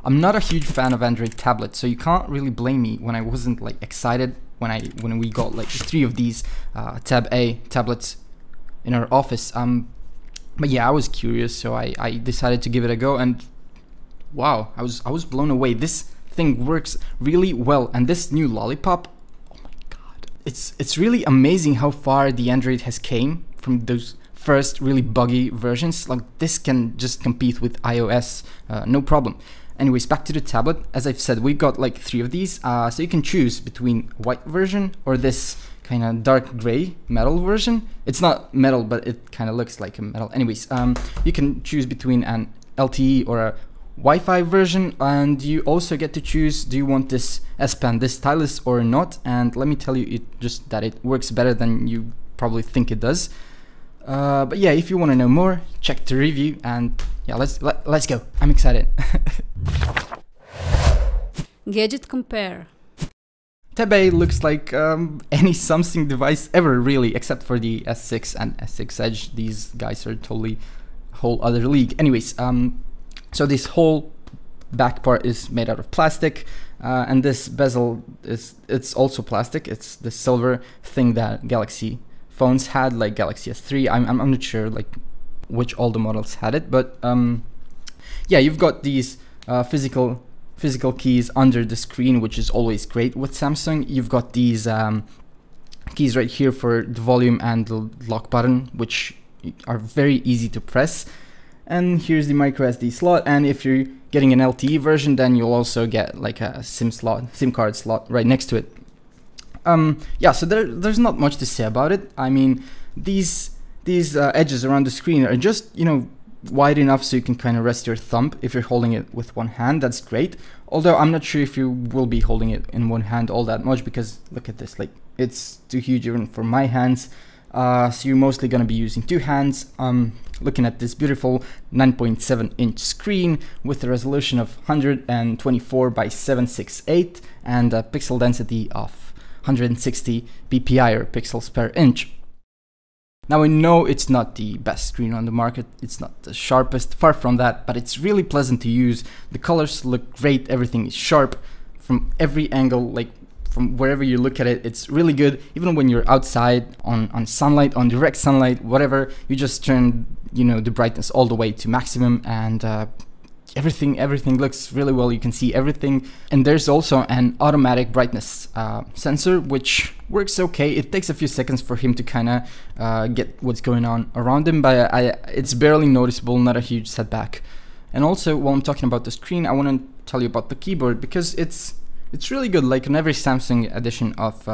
I'm not a huge fan of Android tablets, so you can't really blame me when I wasn't like excited when we got like 3 of these Tab A tablets in our office. But yeah, I was curious, so I decided to give it a go, and wow, I was blown away. This thing works really well, and this new Lollipop, oh my god, it's really amazing how far the Android has came from those first really buggy versions. Like, this can just compete with iOS, no problem. Anyways, back to the tablet. As I've said, we've got like 3 of these, so you can choose between white version or this kind of dark gray metal version. It's not metal, but it kind of looks like a metal. Anyways, you can choose between an LTE or a Wi-Fi version, and you also get to choose, do you want this S Pen, this stylus or not? And let me tell you, that it works better than you probably think it does. But yeah, if you want to know more, check the review, and yeah, let's go. I'm excited. Gadget compare. Tab A looks like any Samsung device ever, really, except for the S6 and S6 Edge. These guys are totally a whole other league. Anyways, so this whole back part is made out of plastic, and this bezel it's also plastic. It's the silver thing that Galaxy phones had, like Galaxy S3. I'm not sure like which all the models had it, but yeah, you've got these physical keys under the screen, which is always great with Samsung. You've got these keys right here for the volume and the lock button, which are very easy to press. And here's the micro SD slot, and if you're getting an LTE version, then you'll also get like a SIM card slot right next to it. Yeah, so there's not much to say about it. I mean, these edges around the screen are just, you know, wide enough so you can kind of rest your thumb if you're holding it with one hand. That's great. Although I'm not sure if you will be holding it in one hand all that much, because look at this, like it's too huge even for my hands. So you're mostly going to be using 2 hands. Looking at this beautiful 9.7-inch screen with a resolution of 124 by 768 and a pixel density of 160 ppi, or pixels per inch. Now, I know it's not the best screen on the market, it's not the sharpest, far from that, but it's really pleasant to use. The colors look great, everything is sharp from every angle, like from wherever you look at it, it's really good. Even when you're outside on sunlight, on direct sunlight, whatever, you just turn, you know, the brightness all the way to maximum, and everything looks really well. You can see everything, and there's also an automatic brightness sensor, which works okay. It takes a few seconds for him to kind of get what's going on around him, but it's barely noticeable, not a huge setback. And also, while I'm talking about the screen, I want to tell you about the keyboard, because it's really good. Like in every Samsung edition of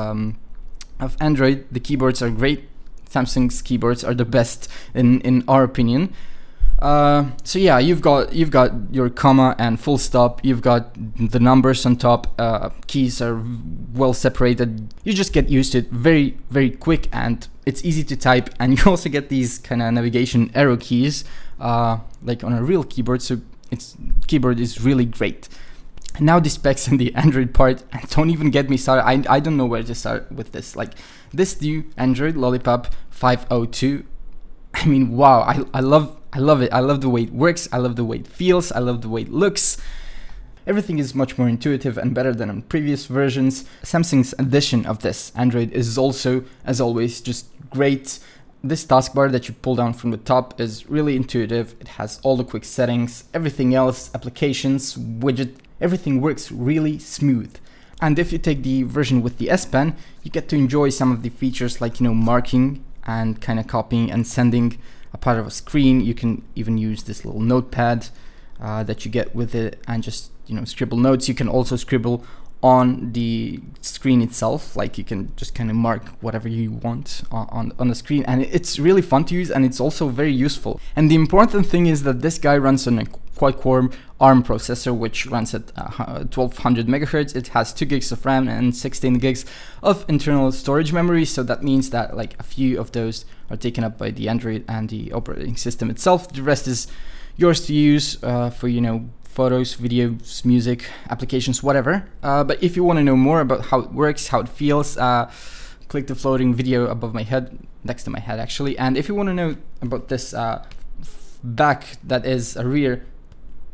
Android, the keyboards are great. Samsung's keyboards are the best in our opinion. So yeah, you've got your comma and full stop, you've got the numbers on top, keys are well separated. You just get used to it very, very quick, and it's easy to type, and you also get these kind of navigation arrow keys like on a real keyboard, so keyboard is really great. Now the specs in the Android part, and don't even get me started. I don't know where to start with this. Like this new Android Lollipop 502, I mean, wow, I love it. I love the way it works, I love the way it feels, I love the way it looks. Everything is much more intuitive and better than on previous versions. Samsung's edition of this Android is also, as always, just great. This taskbar that you pull down from the top is really intuitive. It has all the quick settings, everything else, applications, widget, everything works really smooth. And if you take the version with the S Pen, you get to enjoy some of the features like, you know, marking and kind of copying and sending a part of a screen. You can even use this little notepad that you get with it and just, you know, scribble notes. You can also scribble on the screen itself, like you can just kind of mark whatever you want on the screen, and it's really fun to use, and it's also very useful. And the important thing is that this guy runs on a quad-core ARM processor, which runs at 1200 megahertz. It has 2 gigs of RAM and 16 gigs of internal storage memory, so that means that like a few of those are taken up by the Android and the operating system itself. The rest is yours to use for, you know, photos, videos, music, applications, whatever. But if you want to know more about how it works, how it feels, click the floating video above my head, next to my head actually. And if you want to know about this back, that is a rear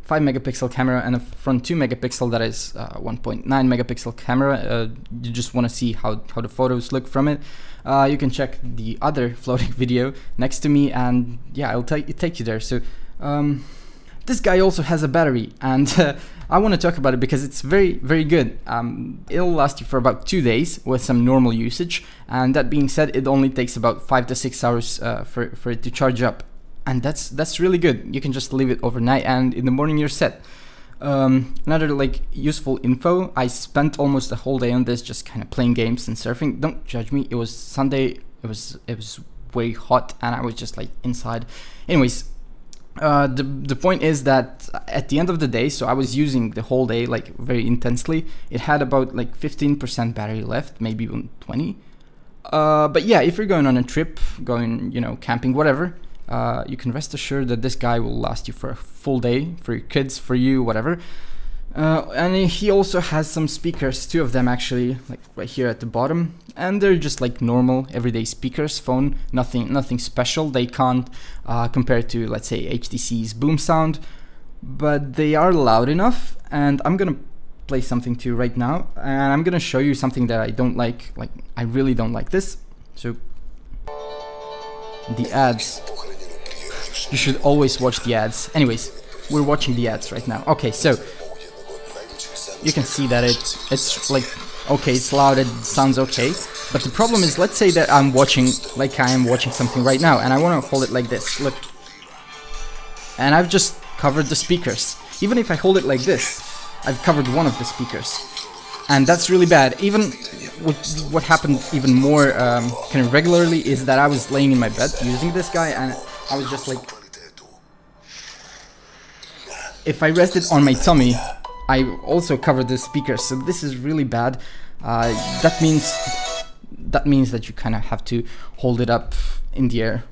5 megapixel camera and a front 2 megapixel that is 1.9 megapixel camera. You just want to see how the photos look from it. You can check the other floating video next to me, and yeah, I'll take you there. So this guy also has a battery, and I want to talk about it because it's very good. It'll last you for about 2 days with some normal usage, and that being said, it only takes about 5 to 6 hours for it to charge up, and that's really good. You can just leave it overnight, and in the morning you're set. Another like useful info, I spent almost the whole day on this, just kind of playing games and surfing. Don't judge me, it was Sunday, it was way hot, and I was just like inside. Anyways, the point is that at the end of the day, so I was using the whole day like very intensely. It had about like 15% battery left, maybe even 20. But yeah, if you're going on a trip, going, you know, camping, whatever, you can rest assured that this guy will last you for a full day, for your kids, for you, whatever. And he also has some speakers, 2 of them actually, like right here at the bottom, and they're just like normal everyday speakers, phone, nothing special. They can't compare to, let's say, HTC's boom sound, but they are loud enough. And I'm gonna play something to you right now, and I'm gonna show you something that I don't like I really don't like this. So the ads, you should always watch the ads. Anyways, we're watching the ads right now. Okay, so you can see that it's like, okay, it's loud, it sounds okay, but the problem is, let's say that I'm watching, like I am watching something right now, and I want to hold it like this, look, and I've just covered the speakers. Even if I hold it like this, I've covered one of the speakers, and that's really bad. Even what happened even more kind of regularly is that I was laying in my bed using this guy, and I was just like, if I rested on my tummy, I also covered the speakers, so this is really bad. That means that you kind of have to hold it up in the air,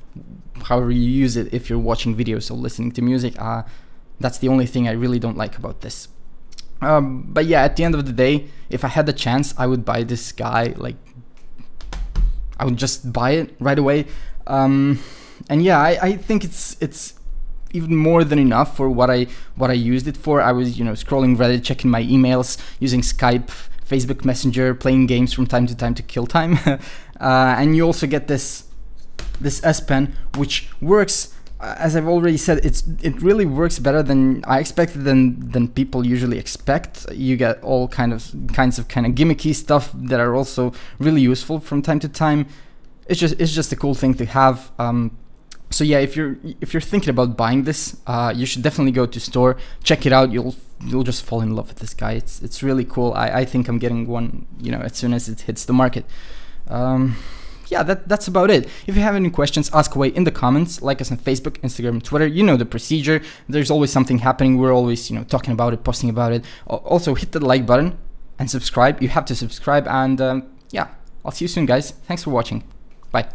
however you use it, if you're watching videos or listening to music. That's the only thing I really don't like about this. But yeah, at the end of the day, if I had the chance, I would buy this guy. Like, I would just buy it right away. And yeah, I think it's even more than enough for what I used it for. I was, you know, scrolling Reddit, checking my emails, using Skype, Facebook Messenger, playing games from time to time to kill time. And you also get this S Pen, which works, as I've already said, it really works better than I expected, than people usually expect. You get all kinds of gimmicky stuff that are also really useful from time to time. It's just a cool thing to have. So yeah, if you're thinking about buying this, you should definitely go to store, check it out. You'll just fall in love with this guy. It's really cool. I think I'm getting one, you know, as soon as it hits the market. Yeah, that's about it. If you have any questions, ask away in the comments. Like us on Facebook, Instagram, Twitter. You know the procedure. There's always something happening. We're always, you know, talking about it, posting about it. Also, hit the like button and subscribe. You have to subscribe. And yeah, I'll see you soon, guys. Thanks for watching. Bye.